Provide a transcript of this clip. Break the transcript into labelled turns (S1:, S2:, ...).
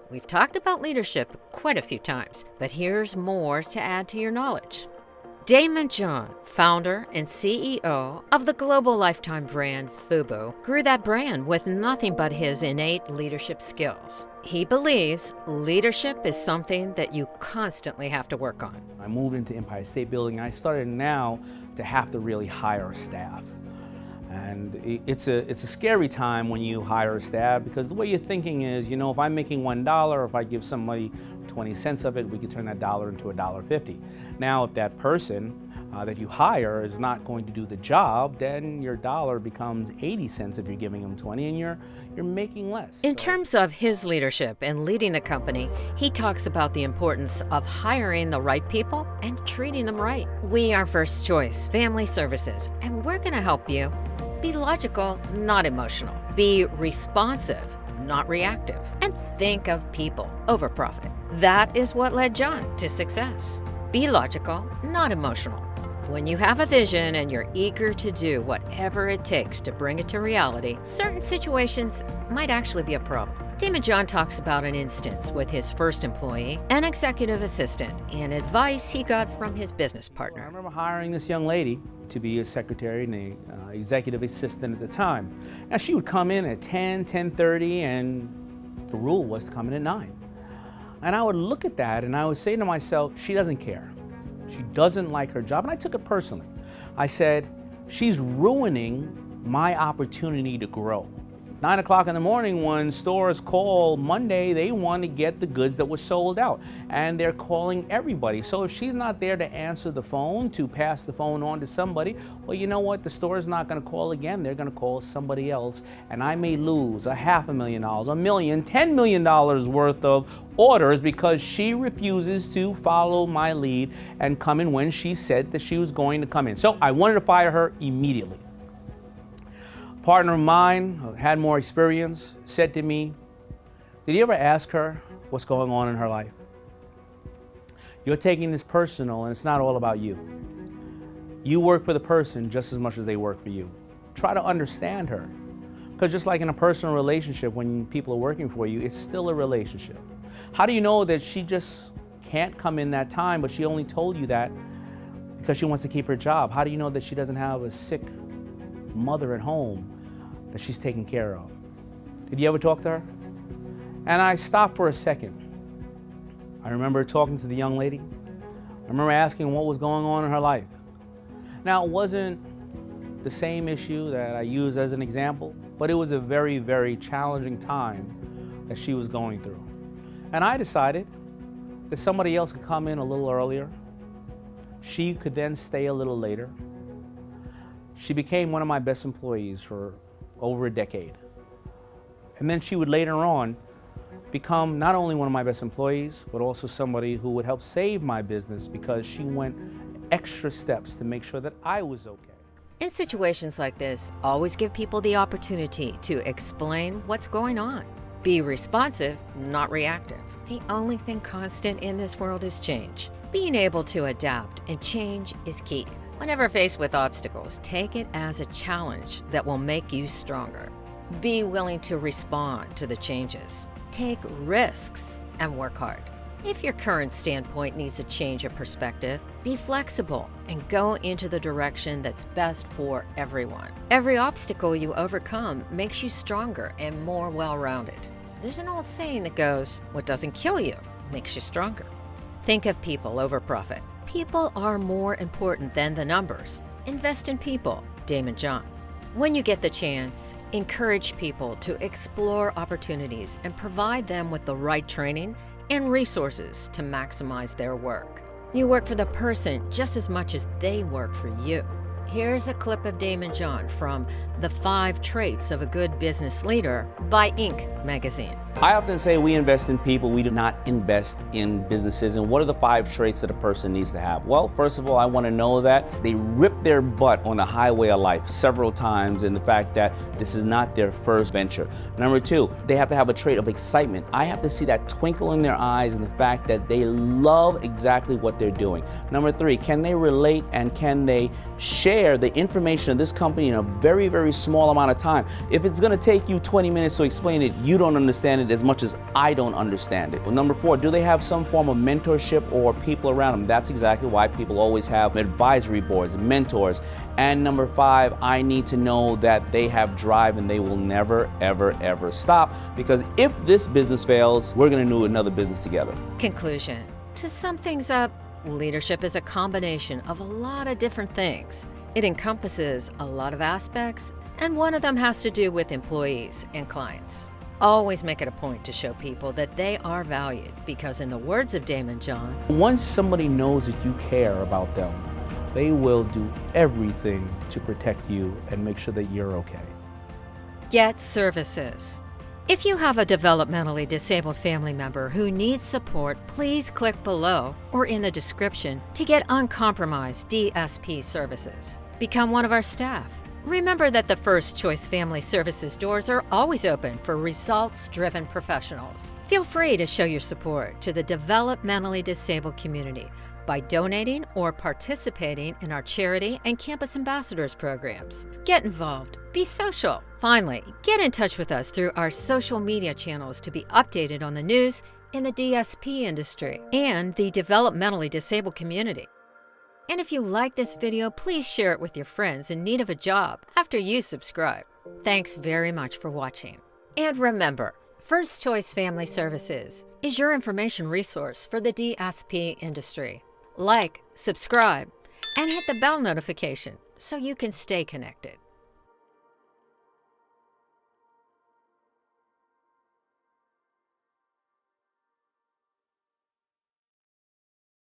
S1: We've talked about leadership quite a few times, but here's more to add to your knowledge. Daymond, founder and CEO of the global lifetime brand FUBU, grew that brand with nothing but his innate leadership skills. He believes leadership is something that you constantly have to work on.
S2: I moved into Empire State Building. I started now to have to really hire staff. And it's a scary time when you hire a staff, because the way you're thinking is, if I'm making $1, or if I give somebody 20 cents of it, we could turn that dollar into $1.50. Now, if that person that you hire is not going to do the job, then your dollar becomes 80 cents if you're giving them 20, and you're making less.
S1: In terms of his leadership and leading the company, he talks about the importance of hiring the right people and treating them right. We are First Choice Family Services, and we're going to help you be logical, not emotional. Be responsive, not reactive. And think of people over profit. That is what led John to success. Be logical, not emotional. When you have a vision and you're eager to do whatever it takes to bring it to reality, certain situations might actually be a problem. Daymond talks about an instance with his first employee, an executive assistant, and advice he got from his business partner.
S2: I remember hiring this young lady to be a secretary and the executive assistant at the time. Now, she would come in at 10, 10:30, and the rule was to come in at 9. And I would look at that and I would say to myself, she doesn't care. She doesn't like her job. And I took it personally. I said, she's ruining my opportunity to grow. 9 o'clock in the morning, when stores call Monday, they want to get the goods that were sold out, and they're calling everybody. So if she's not there to answer the phone, to pass the phone on to somebody, well, you know what? The store's not going to call again. They're going to call somebody else, and I may lose $500,000, $1 million, $10 million worth of orders because she refuses to follow my lead and come in when she said that she was going to come in. So I wanted to fire her immediately. Partner of mine who had more experience said to me, did you ever ask her what's going on in her life? You're taking this personal, and it's not all about you. You work for the person just as much as they work for you. Try to understand her. Because just like in a personal relationship, when people are working for you, it's still a relationship. How do you know that she just can't come in that time, but she only told you that because she wants to keep her job? How do you know that she doesn't have a sick mother at home that she's taking care of? Did you ever talk to her? And I stopped for a second. I remember talking to the young lady. I remember asking what was going on in her life. Now, it wasn't the same issue that I used as an example, but it was a very, very challenging time that she was going through. And I decided that somebody else could come in a little earlier. She could then stay a little later. She became one of my best employees for over a decade. And then she would later on become not only one of my best employees, but also somebody who would help save my business because she went extra steps to make sure that I was okay.
S1: In situations like this, always give people the opportunity to explain what's going on. Be responsive, not reactive. The only thing constant in this world is change. Being able to adapt and change is key. Whenever faced with obstacles, take it as a challenge that will make you stronger. Be willing to respond to the changes. Take risks and work hard. If your current standpoint needs a change of perspective, be flexible and go into the direction that's best for everyone. Every obstacle you overcome makes you stronger and more well-rounded. There's an old saying that goes, what doesn't kill you makes you stronger. Think of people over profit. People are more important than the numbers. Invest in people. Daymond. When you get the chance, encourage people to explore opportunities and provide them with the right training and resources to maximize their work. You work for the person just as much as they work for you. Here's a clip of Daymond from The 5 Traits of a Good Business Leader by Inc. magazine.
S2: I often say we invest in people, we do not invest in businesses. And what are the 5 traits that a person needs to have? Well, first of all, I want to know that they rip their butt on the highway of life several times, and the fact that this is not their first venture. Number 2, they have to have a trait of excitement. I have to see that twinkle in their eyes and the fact that they love exactly what they're doing. Number 3, can they relate and can they share share the information of this company in a very, very small amount of time. If it's gonna take you 20 minutes to explain it, you don't understand it as much as I don't understand it. Well, number 4, do they have some form of mentorship or people around them? That's exactly why people always have advisory boards, mentors. And number 5, I need to know that they have drive and they will never, ever, ever stop, because if this business fails, we're gonna do another business together.
S1: Conclusion. To sum things up, leadership is a combination of a lot of different things. It encompasses a lot of aspects, and one of them has to do with employees and clients. Always make it a point to show people that they are valued, because in the words of Daymond John,
S2: once somebody knows that you care about them, they will do everything to protect you and make sure that you're okay.
S1: Get services. If you have a developmentally disabled family member who needs support, please click below or in the description to get uncompromised DSP services. Become one of our staff. Remember that the First Choice Family Services doors are always open for results-driven professionals. Feel free to show your support to the developmentally disabled community by donating or participating in our charity and campus ambassadors programs. Get involved. Be social. Finally, get in touch with us through our social media channels to be updated on the news in the DSP industry and the developmentally disabled community. And if you like this video, please share it with your friends in need of a job after you subscribe. Thanks very much for watching. And remember, First Choice Family Services is your information resource for the DSP industry. Like, subscribe, and hit the bell notification so you can stay connected.